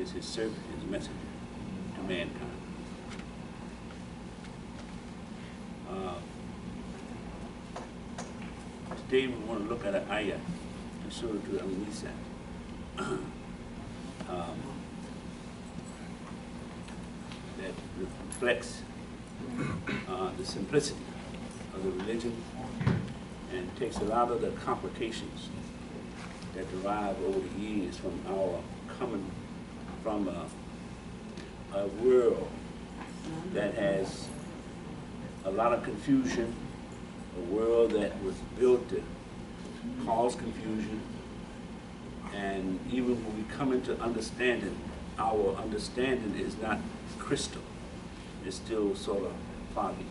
is his servant, his messenger to mankind. Today we want to look at an ayah in Surah Al-Nisa. That reflects the simplicity of the religion and takes a lot of the complications that derive over the years from our coming from a world that has a lot of confusion, a world that was built to cause confusion, and even when we come into understanding, our understanding is not crystal. It's still sort of foggy.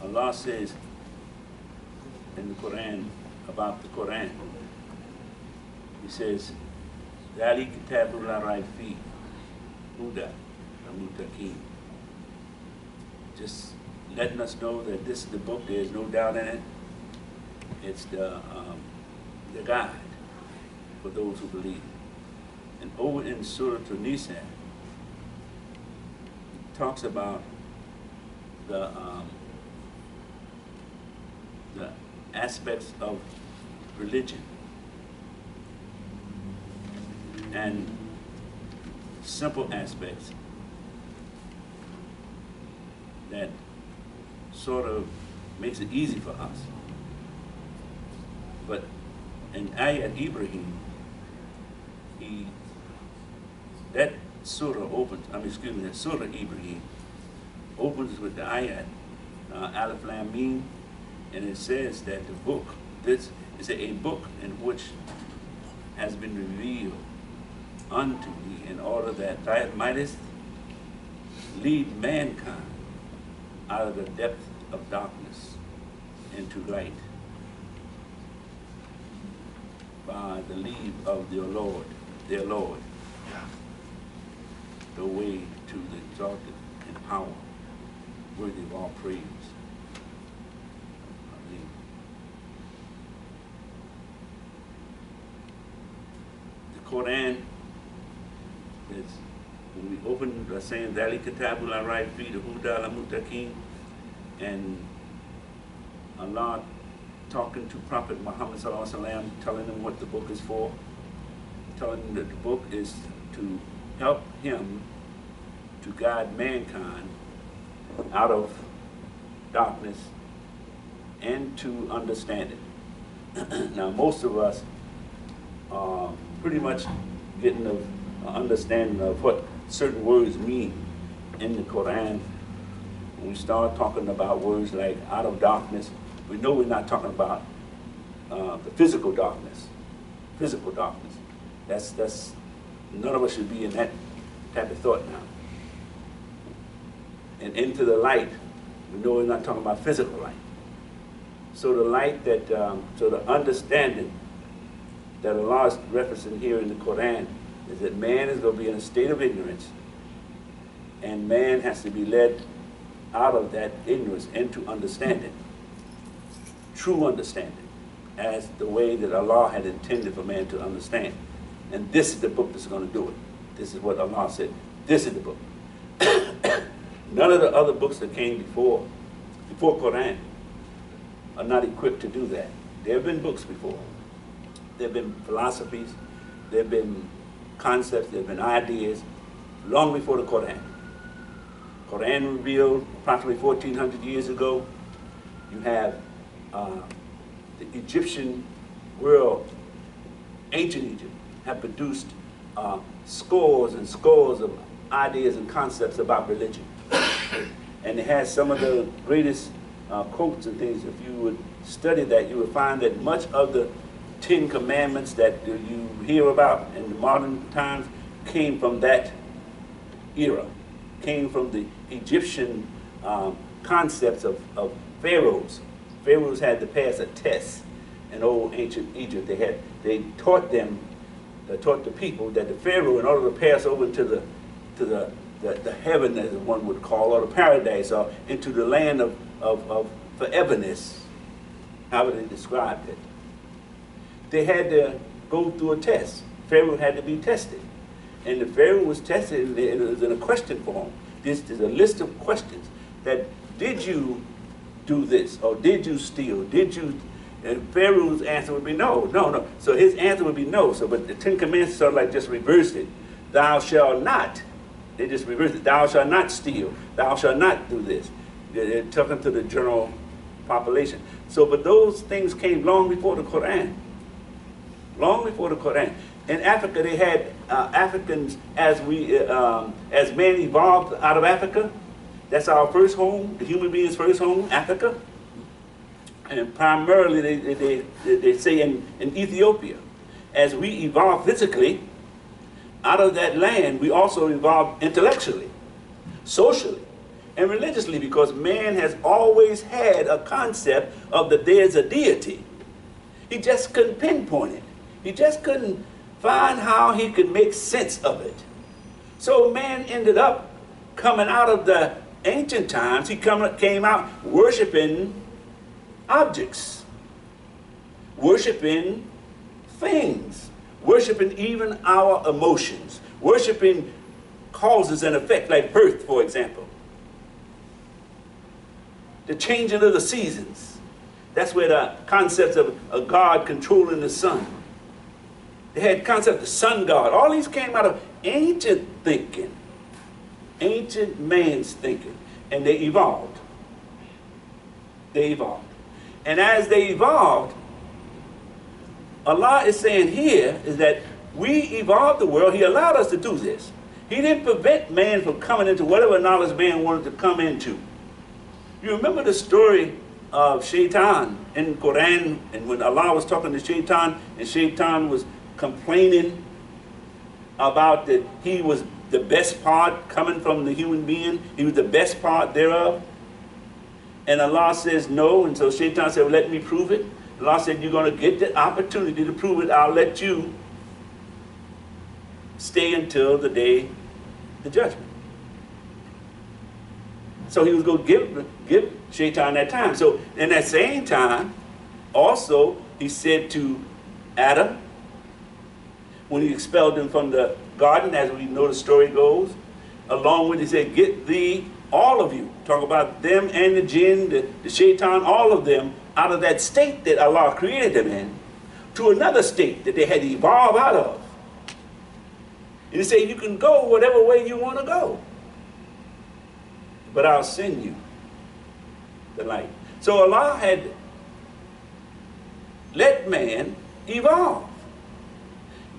Allah says in the Quran about the Quran, He says, ذَلِكَ كِتَابٌ لَا رَيْبَ فِيهِ هُدًى لِلْمُتَّقِينَ. Just letting us know that this is the book, there's no doubt in it. It's the guide for those who believe. And over in Surah An-Nisa, it talks about the aspects of religion and simple aspects that sort of makes it easy for us. But in Ayat Ibrahim, that surah opens, that Surah Ibrahim opens with the ayat, Alif Lam Mim, and it says that the book, this is a book in which has been revealed unto thee in order that thou mightest lead mankind out of the depth of darkness into light by the leave of their Lord, the way to the exalted and power, worthy of all praise. The Quran is, when we open the saying, ذَلِكَ كِتَابٌ لَا رَيْبَ فِيهِ هُدًى لِلْمُتَّقِينَ, and Allah talking to Prophet Muhammad sallallahu alaihi wasallam, telling him what the book is for, telling him that the book is to help him to guide mankind out of darkness and to understand it. Now, most of us are pretty much getting an understanding of what certain words mean in the Quran. When we start talking about words like out of darkness, we know we're not talking about the physical darkness. Physical darkness. That's none of us should be in that type of thought now. And into the light, we know we're not talking about physical light. So the light that, so the understanding that Allah is referencing here in the Quran is that man is going to be in a state of ignorance, and man has to be led out of that ignorance into understanding, true understanding, as the way that Allah had intended for man to understand. And this is the book that's going to do it. This is what Allah said. This is the book. None of the other books that came before Quran are not equipped to do that. There have been books before. There have been philosophies. There have been concepts. There have been ideas long before the Quran. Quran revealed approximately 1,400 years ago. You have the Egyptian world, ancient Egypt, have produced scores and scores of ideas and concepts about religion. And it has some of the greatest quotes and things. If you would study that, you would find that much of the 10 Commandments that you hear about in the modern times came from that era, came from the Egyptian concepts of pharaohs. Pharaohs had to pass a test in old ancient Egypt. They taught the people that the pharaoh, in order to pass over to the heaven, as one would call, or the paradise, or into the land of foreverness, however they described it, they had to go through a test. Pharaoh had to be tested. And the Pharaoh was tested, and it was in a question form. This is a list of questions that, did you do this? Or did you steal? Did you? And Pharaoh's answer would be no, no, no. So his answer would be no. So, but the Ten Commandments sort of like just reversed it. Thou shalt not. They just reversed it. Thou shalt not steal. Thou shalt not do this. They're talking to the general population. So, but those things came long before the Quran. Long before the Quran. In Africa, they had Africans as man evolved out of Africa. That's our first home, the human being's first home, Africa. And primarily, they say in Ethiopia, as we evolve physically, out of that land, we also evolve intellectually, socially, and religiously, because man has always had a concept of that there's a deity. He just couldn't pinpoint it. He just couldn't find how he could make sense of it. So man ended up coming out of the ancient times, he came out worshiping objects, worshiping things, worshiping even our emotions, worshiping causes and effects, like birth, for example. The changing of the seasons. That's where the concepts of a God controlling the sun. They had concept of the sun god. All these came out of ancient thinking, ancient man's thinking, and they evolved. They evolved. And as they evolved, Allah is saying here is that we evolved the world. He allowed us to do this. He didn't prevent man from coming into whatever knowledge man wanted to come into. You remember the story of Shaitan in the Quran, and when Allah was talking to Shaitan, and Shaitan was complaining about that he was the best part coming from the human being, he was the best part thereof. And Allah says no, and so Shaitan said, well, let me prove it. Allah said, you're going to get the opportunity to prove it. I'll let you stay until the day, the judgment. So he was going to give Shaitan that time. So in that same time, also, he said to Adam, when he expelled him from the garden, as we know the story goes, along with, he said, get thee, all of you, talk about them and the jinn, the shaitan, all of them, out of that state that Allah created them in, to another state that they had to evolve out of. And he said, you can go whatever way you want to go, but I'll send you the light. So Allah had let man evolve,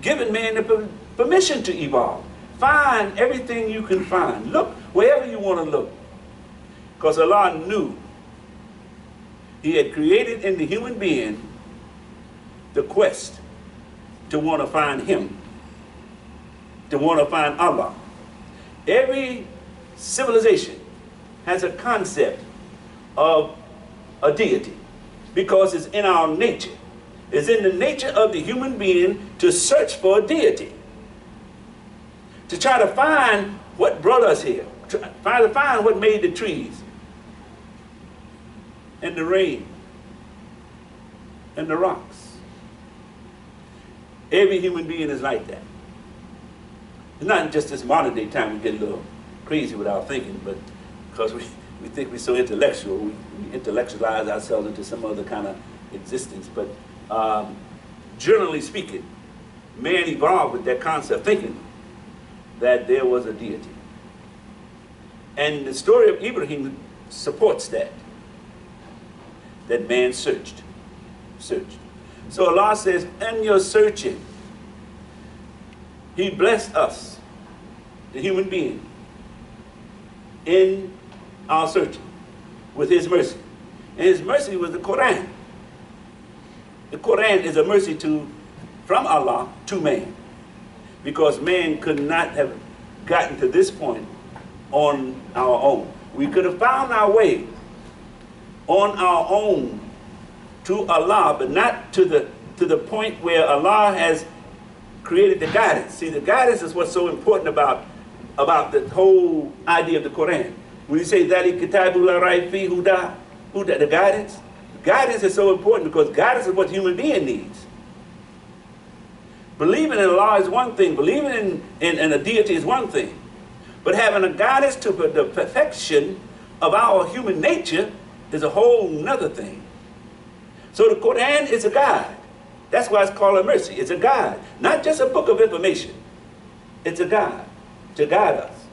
given man the permission to evolve. Find everything you can find. Look wherever you want to look. Because Allah knew He had created in the human being the quest to want to find Him, to want to find Allah. Every civilization has a concept of a deity because it's in our nature. It's in the nature of the human being to search for a deity, to try to find what brought us here, try to find what made the trees and the rain and the rocks. Every human being is like that. It's not just this modern day time we get a little crazy with our thinking, but because we think we're so intellectual, we intellectualize ourselves into some other kind of existence. But generally speaking, man evolved with that concept, thinking that there was a deity. And the story of Ibrahim supports that man searched. So Allah says, in your searching, He blessed us, the human being, in our searching with His mercy. And His mercy was the Quran. The Quran is a mercy from Allah to man, because man could not have gotten to this point on our own. We could have found our way on our own to Allah, but not to the point where Allah has created the guidance. See, the guidance is what's so important about the whole idea of the Quran. When you say ذَلِكَ كِتَابُ لَا رَيْبَ فِيهِ هُدًى, the guidance is so important because guidance is what human being needs. Believing in Allah is one thing. Believing in a deity is one thing. But having a guidance to the perfection of our human nature is a whole nother thing. So the Quran is a guide. That's why it's called a mercy. It's a guide. Not just a book of information. It's a guide to guide us.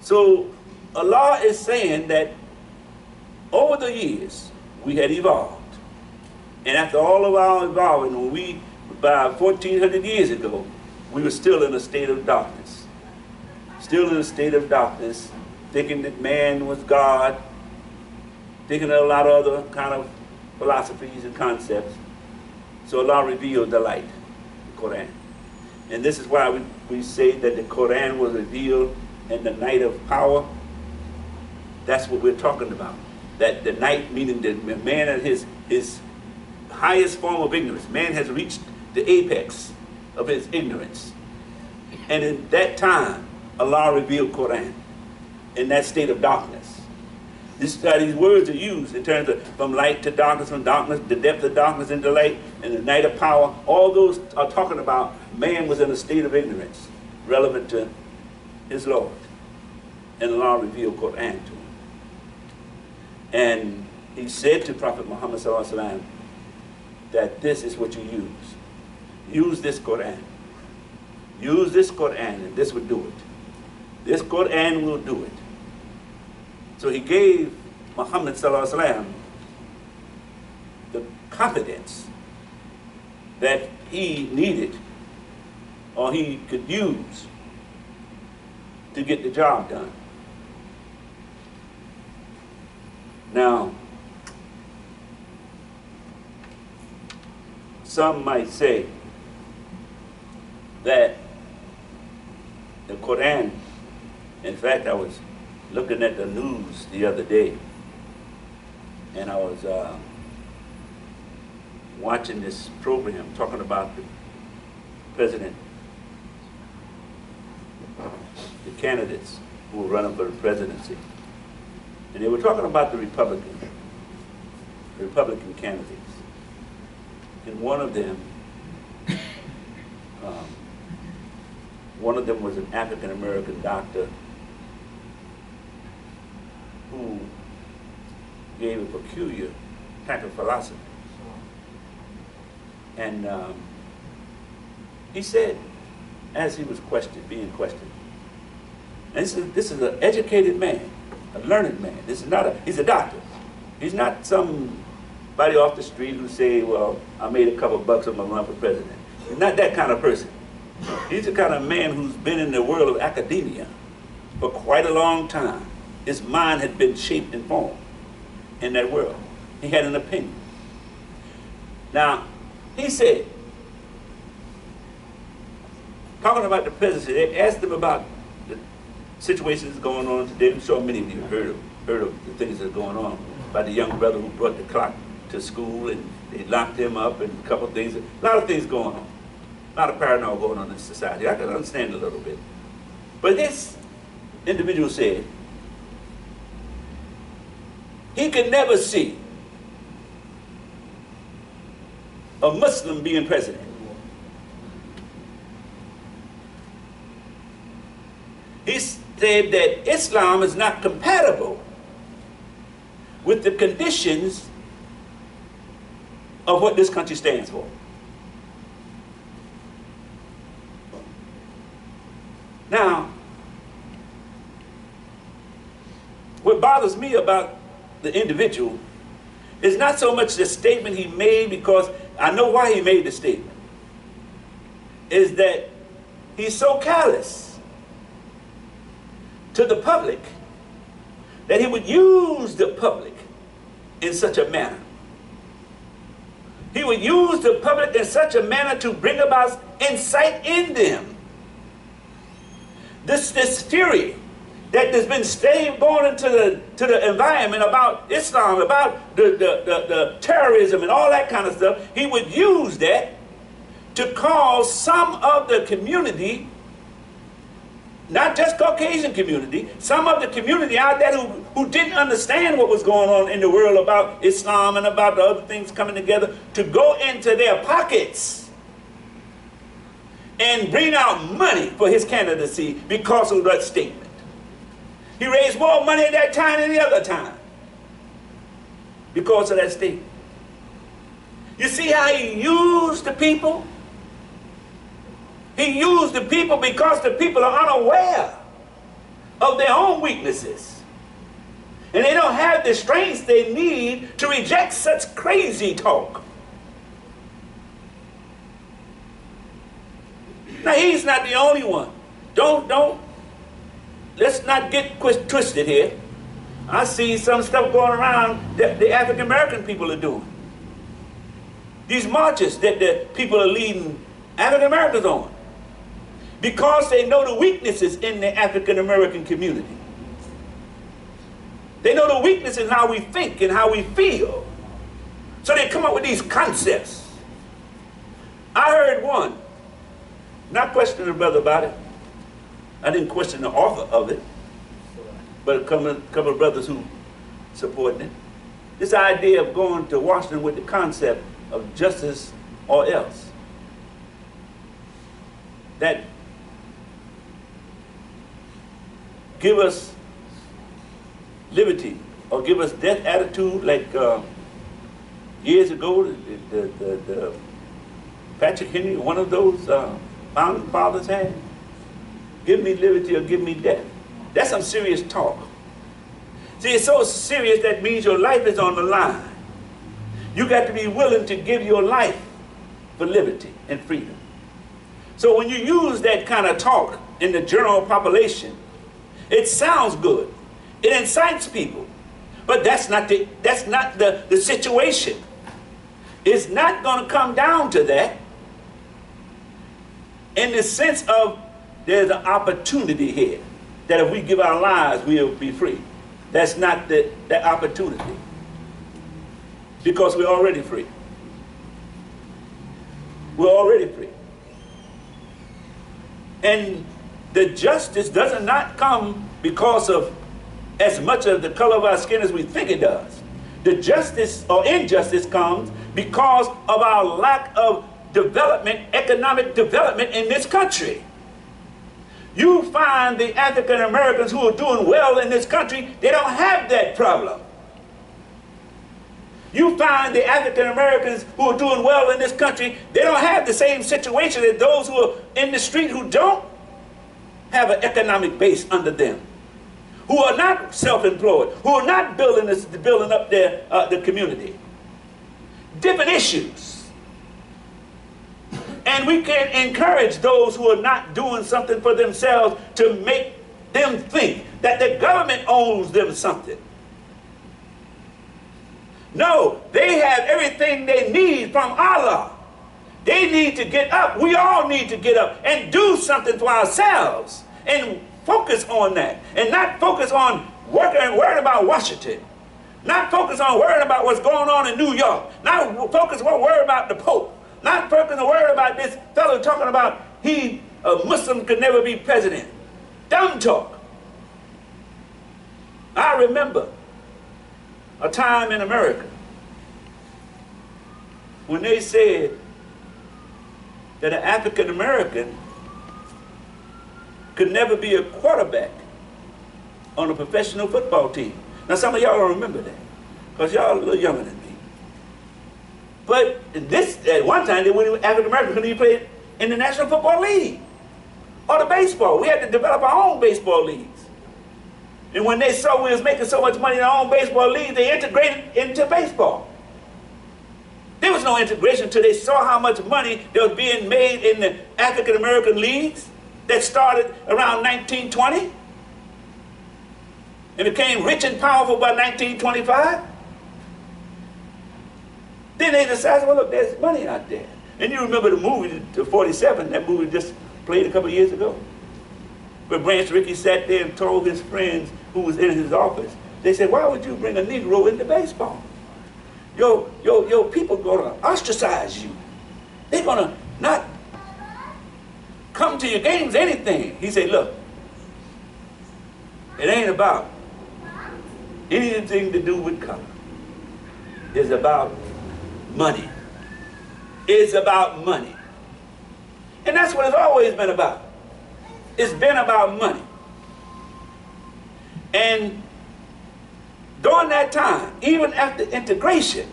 So Allah is saying that over the years we had evolved. And after all of our evolving, when we, by 1400 years ago, we were still in a state of darkness. Still in a state of darkness, thinking that man was God, thinking of a lot of other kind of philosophies and concepts. So Allah revealed the light, the Quran. And this is why we say that the Quran was revealed in the night of power. That's what we're talking about. That the night, meaning that man at his highest form of ignorance. Man has reached the apex of his ignorance. And in that time, Allah revealed Quran in that state of darkness. These words are used in terms of from light to darkness, from darkness, the depth of darkness into light, and the night of power. All those are talking about man was in a state of ignorance relevant to his Lord. And Allah revealed Quran to him. And he said to Prophet Muhammad ﷺ that this is what you use. Use this Quran. Use this Quran and this will do it. This Quran will do it. So he gave Muhammad ﷺ the confidence that he needed or he could use to get the job done. Now, some might say that the Quran, in fact, I was looking at the news the other day, and I was watching this program talking about the president, the candidates who were running for the presidency. And they were talking about the Republican candidates. And one of them was an African-American doctor who gave a peculiar type of philosophy. And he said, as he was being questioned, and this is an educated man, a learned man. He's a doctor. He's not somebody off the street who say, well, I made a couple bucks on my run for president. He's not that kind of person. He's the kind of man who's been in the world of academia for quite a long time. His mind had been shaped and formed in that world. He had an opinion. Now, he said, talking about the presidency, they asked him about the situations going on today. I'm sure many of you heard of the things that are going on about the young brother who brought the clock to school and they locked him up and a couple of things. A lot of things going on. A lot of paranoia going on in society. I can understand a little bit. But this individual said he could never see a Muslim being president. He said that Islam is not compatible with the conditions of what this country stands for. Now, what bothers me about the individual is not so much the statement he made, because I know why he made the statement, is that he's so callous to the public that he would use the public in such a manner. He would use the public in such a manner to bring about insight in them. This theory that has been going into the environment about Islam, about the terrorism and all that kind of stuff, he would use that to cause some of the community, not just Caucasian community, some of the community out there who didn't understand what was going on in the world about Islam and about the other things coming together, to go into their pockets and bring out money for his candidacy because of that statement. He raised more money at that time than the other time because of that statement. You see how he used the people? He used the people because the people are unaware of their own weaknesses. And they don't have the strength they need to reject such crazy talk. Now, he's not the only one. Let's not get twisted here. I see some stuff going around that the African American people are doing. These marches that the people are leading African Americans on. Because they know the weaknesses in the African American community. They know the weaknesses in how we think and how we feel. So they come up with these concepts. I heard one. Not questioning the brother about it. I didn't question the author of it. But a couple of brothers who supported it. This idea of going to Washington with the concept of justice or else. That give us liberty or give us death attitude like years ago the Patrick Henry, one of those founding fathers had. Give me liberty or give me death. That's some serious talk. See, it's so serious that means your life is on the line. You got to be willing to give your life for liberty and freedom. So when you use that kind of talk in the general population, it sounds good. It incites people. But that's not the situation. It's not going to come down to that in the sense of there's an opportunity here that if we give our lives, we'll be free. That's not that opportunity. Because we're already free. We're already free. And the justice does not come because of as much of the color of our skin as we think it does. The justice or injustice comes because of our lack of development, economic development in this country. You find the African Americans who are doing well in this country, they don't have that problem. You find the African Americans who are doing well in this country, they don't have the same situation as those who are in the street who don't have an economic base under them, who are not self-employed, who are not building up the community. Different issues. And we can encourage those who are not doing something for themselves to make them think that the government owes them something. No, they have everything they need from Allah. They need to get up. We all need to get up and do something for ourselves and focus on that and not focus on worrying about Washington. Not focus on worrying about what's going on in New York. Not focus on worrying about the Pope. Not focus on worrying about this fellow talking about a Muslim could never be president. Dumb talk. I remember a time in America when they said that an African American could never be a quarterback on a professional football team. Now some of y'all don't remember that because y'all are a little younger than me. But at one time, African Americans couldn't even play in the National Football League or the baseball. We had to develop our own baseball leagues. And when they saw we was making so much money in our own baseball league, they integrated into baseball. There was no integration until they saw how much money that was being made in the African American leagues that started around 1920 and became rich and powerful by 1925. Then they decided, well, look, there's money out there. And you remember the movie, the 47, that movie just played a couple of years ago, where Branch Rickey sat there and told his friends who was in his office, they said, why would you bring a Negro into baseball? Your people going to ostracize you. They're going to not come to your games, anything. He said, look, it ain't about anything to do with color. It's about money. It's about money. And that's what it's always been about. It's been about money. And during that time, even after integration,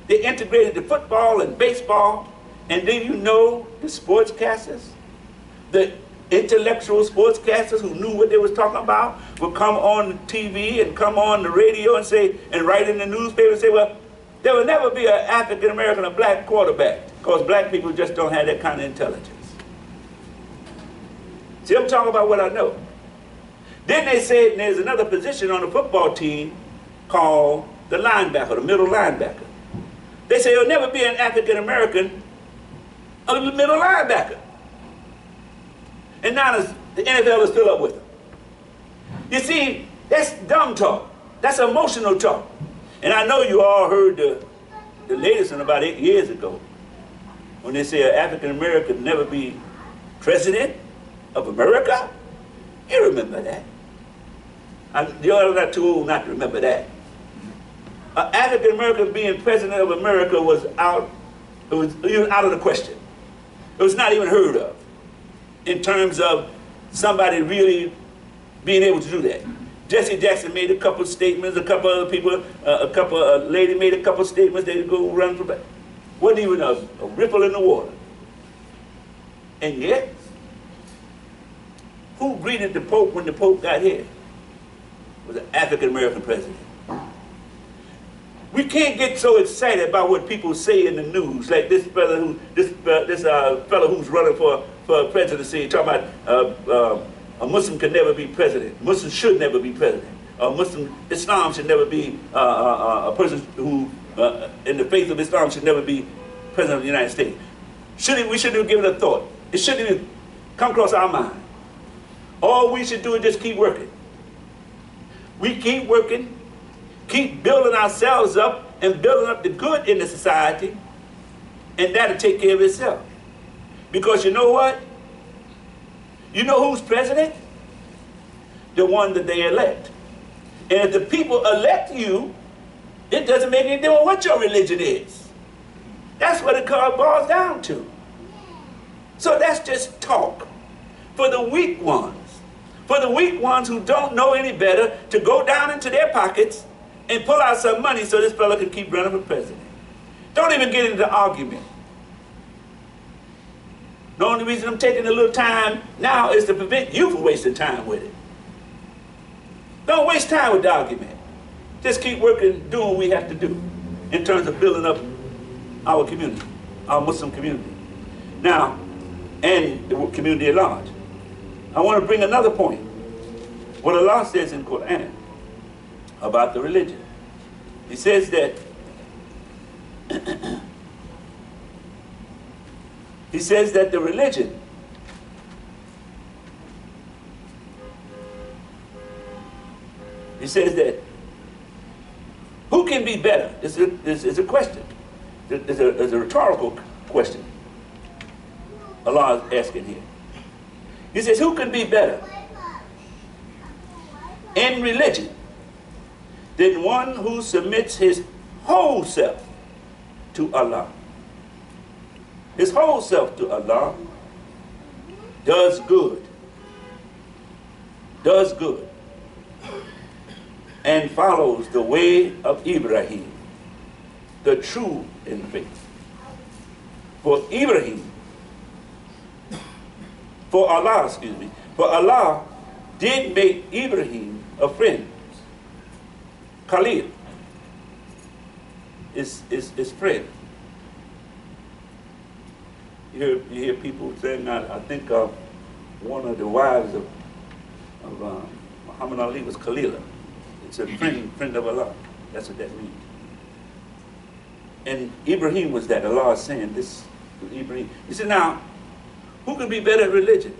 they integrated the football and baseball, and then you know the sportscasters, the intellectual sportscasters who knew what they was talking about would come on TV and come on the radio and say, and write in the newspaper and say, well, there will never be an African American or black quarterback because black people just don't have that kind of intelligence. See, I'm talking about what I know. Then they said there's another position on the football team called the linebacker, the middle linebacker. They say there'll never be an African American a middle linebacker. And now the NFL is still up with them. You see, that's dumb talk. That's emotional talk. And I know you all heard the latest one about 8 years ago when they say an African American never be president of America. You remember that. You're not too old not to remember that. An African American being president of America was out of the question. It was not even heard of in terms of somebody really being able to do that. Jesse Jackson made a couple statements, a couple other people, a lady made a couple statements, they go run for back. Wasn't even a ripple in the water. And yet, who greeted the Pope when the Pope got here? It was an African American president. We can't get so excited about what people say in the news, like this fellow who's running for presidency, talking about a Muslim can never be president. Muslims should never be president. Islam should never be a person who, in the faith of Islam, should never be president of the United States. We shouldn't have given it a thought. It shouldn't even come across our mind. All we should do is just keep working. We keep working, keep building ourselves up and building up the good in the society, and that'll take care of itself. Because you know what? You know who's president? The one that they elect. And if the people elect you, it doesn't make any difference what your religion is. That's what it boils down to. So that's just talk for the weak ones. For the weak ones who don't know any better to go down into their pockets and pull out some money so this fellow can keep running for president. Don't even get into the argument. The only reason I'm taking a little time now is to prevent you from wasting time with it. Don't waste time with the argument. Just keep working, doing what we have to do in terms of building up our community, our Muslim community. Now, and the community at large. I want to bring another point. What Allah says in Quran about the religion. He says that he says that the religion he says that who can be better? This is a question. It's a rhetorical question Allah is asking here. He says, who can be better in religion than one who submits his whole self to Allah? His whole self to Allah does good, and follows the way of Ibrahim, the true in faith. For Allah did make Ibrahim a friend. Khalil is friend. You hear people saying, I think one of the wives of Muhammad Ali was Khalila. It's a friend of Allah. That's what that means. And Ibrahim was that. Allah is saying this to Ibrahim. He said, now, who can be better at religion?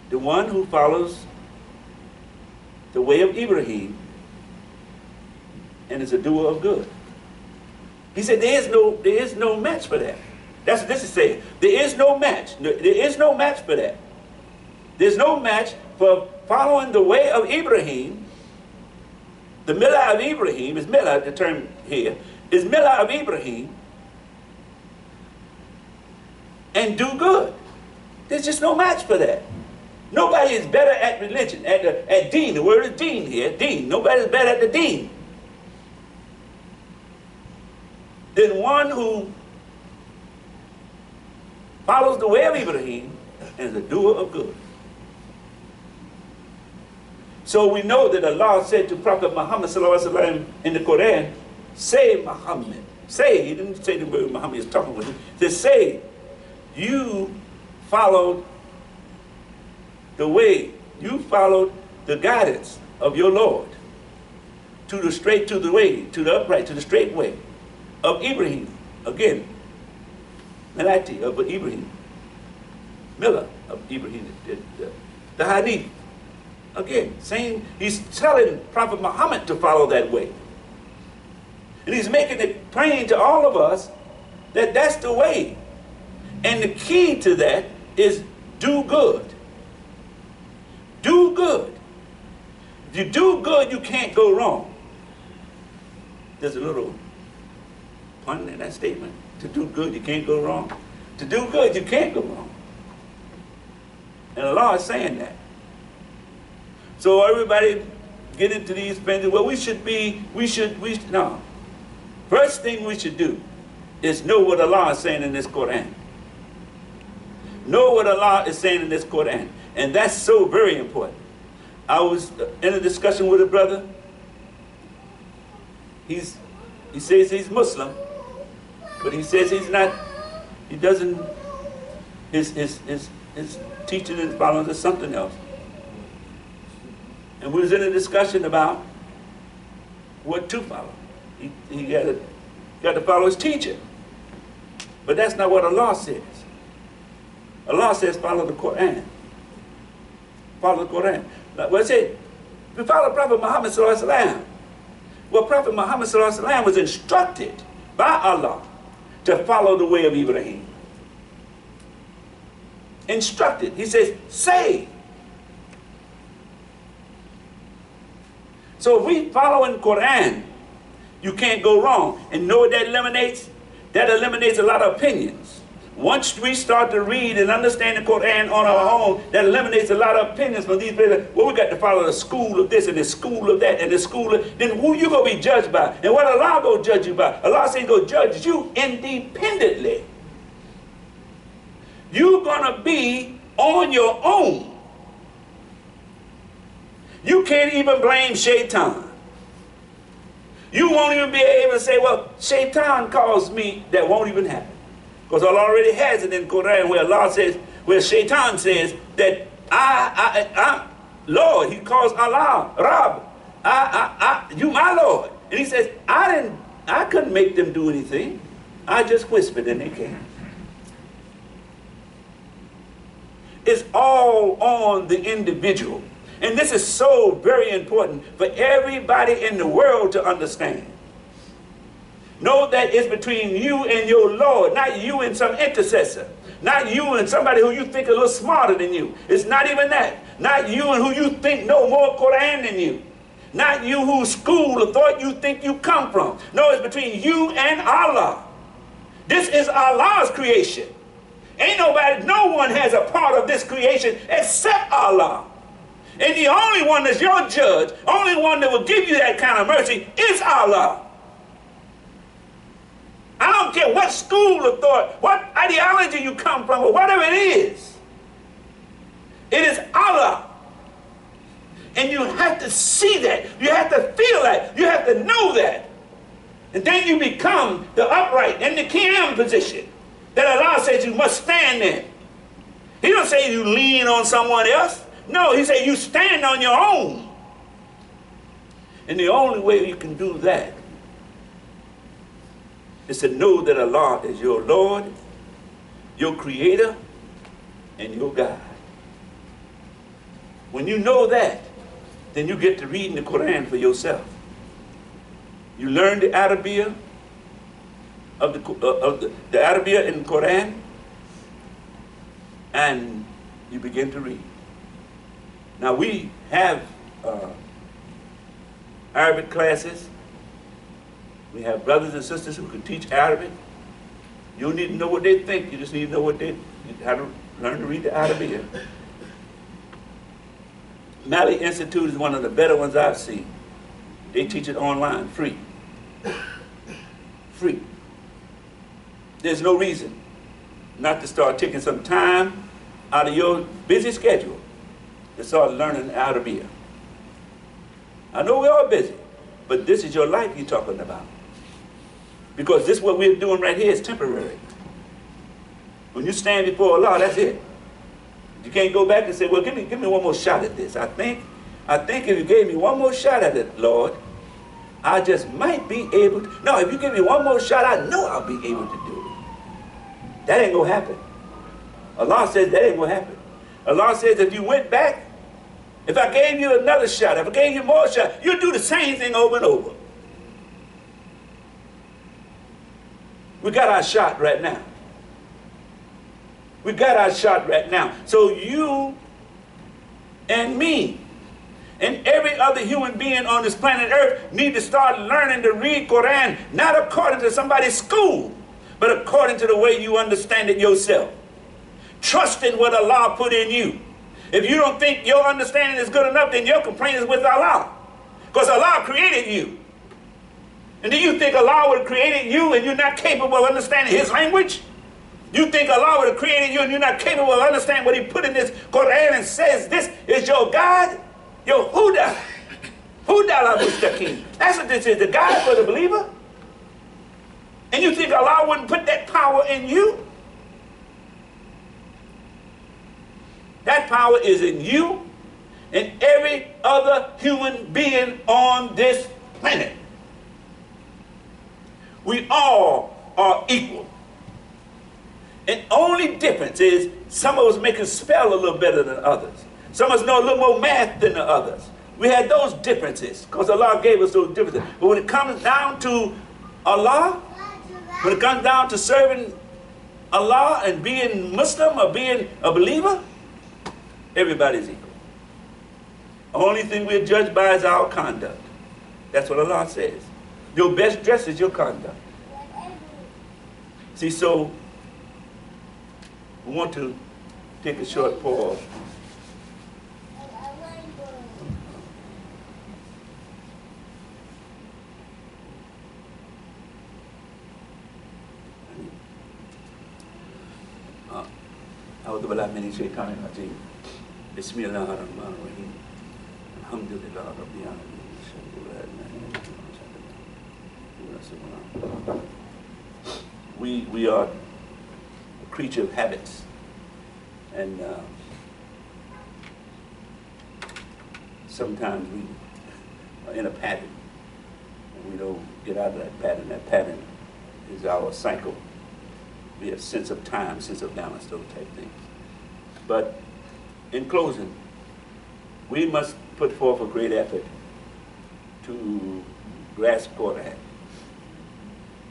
The one who follows the way of Ibrahim and is a doer of good. He said there is no match for that. That's what this is saying. There is no match. There is no match for that. There's no match for following the way of Ibrahim. The millah of Ibrahim is millah, the term here, is millah of Ibrahim, and do good. There's just no match for that. Nobody is better at religion, at deen. The word is deen here, deen. Nobody is better at the deen than one who follows the way of Ibrahim and is a doer of good. So we know that Allah said to Prophet Muhammad in the Quran, say Muhammad, say, he didn't say the word Muhammad is talking with him, he said, say, you followed the way, you followed the guidance of your Lord to the way, to the upright, to the straight way of Ibrahim. Again, Melati of Ibrahim, Miller of Ibrahim, the Hadith. Again, saying, he's telling Prophet Muhammad to follow that way. And he's making it plain to all of us that that's the way. And the key to that is do good. Do good. If you do good, you can't go wrong. There's a little pun in that statement. To do good, you can't go wrong. To do good, you can't go wrong. And Allah is saying that. So everybody get into these things. Well, no. First thing we should do is know what Allah is saying in this Quran. Know what Allah is saying in this Quran. And that's so very important. I was in a discussion with a brother. He says he's Muslim, but he says he's not, he doesn't, his teaching and following is something else. And we was in a discussion about what to follow. He got to follow his teacher. But that's not what Allah says. Allah says follow the Quran. Follow the Quran. Well, it said, we follow Prophet Muhammad sallallahu alaihi wasallam. Well, Prophet Muhammad sallallahu alaihi wasallam was instructed by Allah to follow the way of Ibrahim. Instructed. He says, say. So if we follow in Quran, you can't go wrong. And know what that eliminates? That eliminates a lot of opinions. Once we start to read and understand the Quran on our own, that eliminates a lot of opinions from these people. Well, we got to follow the school of this and the school of that and the school of... Then who you going to be judged by? And what Allah going to judge you by? Allah saying go judge you independently. You're going to be on your own. You can't even blame Shaitan. You won't even be able to say, well, Shaitan caused me. That won't even happen. Because Allah already has it in Quran where Allah says, where Shaitan says that Lord, he calls Allah, Rab, you my Lord. And he says, I couldn't make them do anything. I just whispered and they came. It's all on the individual. And this is so very important for everybody in the world to understand. Know that it's between you and your Lord, not you and some intercessor. Not you and somebody who you think is a little smarter than you. It's not even that. Not you and who you think know more Quran than you. Not you whose school or thought you think you come from. No, it's between you and Allah. This is Allah's creation. Ain't nobody, no one has a part of this creation except Allah. And the only one that's your judge, only one that will give you that kind of mercy is Allah. I don't care what school of thought, what ideology you come from, or whatever it is. It is Allah. And you have to see that. You have to feel that. You have to know that. And then you become the upright in the Qiyam position that Allah says you must stand in. He don't say you lean on someone else. No, he said you stand on your own. And the only way you can do that is to know that Allah is your Lord, your Creator, and your God. When you know that, then you get to reading the Quran for yourself. You learn the Arabiya of the Arabiya in the Quran, and you begin to read. Now we have Arabic classes. We have brothers and sisters who can teach Arabic. You don't need to know what they think. You just need to know how to learn to read the Arabic. Mali Institute is one of the better ones I've seen. They teach it online, free. Free. There's no reason not to start taking some time out of your busy schedule to start learning Arabic. I know we're all busy, but this is your life you're talking about. Because this what we're doing right here is temporary. When you stand before Allah, that's it. You can't go back and say, well, give me one more shot at this. I think if you gave me one more shot at it, Lord, I just might be able to. No, if you give me one more shot, I know I'll be able to do it. That ain't gonna happen. Allah says that ain't gonna happen. Allah says if you went back, if I gave you another shot, if I gave you more shot, you'll do the same thing over and over. We got our shot right now. We got our shot right now. So you and me and every other human being on this planet Earth need to start learning to read Quran, not according to somebody's school, but according to the way you understand it yourself. Trusting what Allah put in you. If you don't think your understanding is good enough, then your complaint is with Allah. Because Allah created you. And do you think Allah would have created you and you're not capable of understanding His language? You think Allah would have created you and you're not capable of understanding what He put in this Quran and says this is your guide? Your Huda. Huda al-Mustaqim. That's what this is, the guide for the believer. And you think Allah wouldn't put that power in you? That power is in you and every other human being on this planet. We all are equal. And only difference is some of us make us spell a little better than others. Some of us know a little more math than the others. We had those differences because Allah gave us those differences. But when it comes down to Allah, when it comes down to serving Allah and being Muslim or being a believer, everybody's equal. The only thing we're judged by is our conduct. That's what Allah says. Your best dress is your conduct. See, so we want to take a short pause. أعوذ بالله من الشيطان الرجيم بسم الله الرحمن الرحيم الحمد لله رب العالمين We are a creature of habits, and sometimes we are in a pattern, and we don't get out of that pattern. That pattern is our cycle. We have sense of time, sense of balance, those type things. But in closing, we must put forth a great effort to grasp Quran.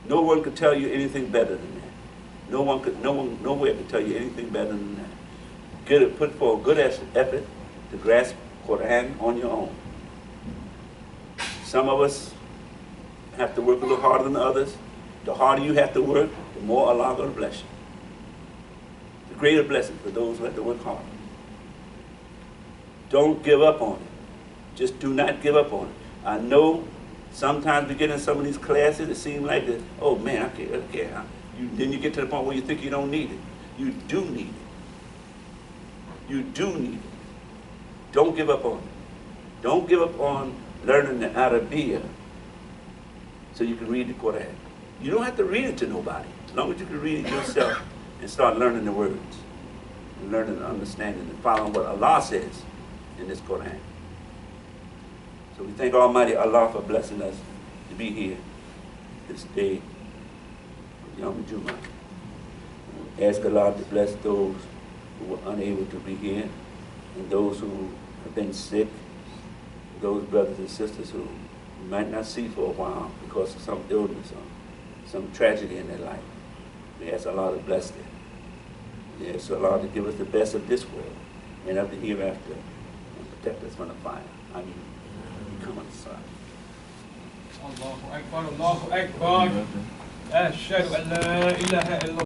No one could tell you anything better than that. Nowhere could tell you anything better than that. Put forth a good effort to grasp Quran on your own. Some of us have to work a little harder than others. The harder you have to work, the more Allah is going to bless you. The greater blessing for those who have to work hard. Don't give up on it. Just do not give up on it. I know sometimes we get in some of these classes, it seems like, oh man, I can't. Then you get to the point where you think you don't need it. You do need it. You do need it. Don't give up on it. Don't give up on learning the Arabic so you can read the Quran. You don't have to read it to nobody. As long as you can read it yourself and start learning the words, and learning and understanding and following what Allah says in this Quran. So we thank Almighty Allah for blessing us to be here this day of Yom Jumu'ah. Ask Allah to bless those who were unable to be here, and those who have been sick, those brothers and sisters who you might not see for a while because of some illness or some tragedy in their life. We ask Allah to bless them. We ask Allah to give us the best of this world and of the hereafter and protect us from the fire. I mean, we come on the side. Allahu Akbar, Allahu Akbar. أشهد أن لا إله إلا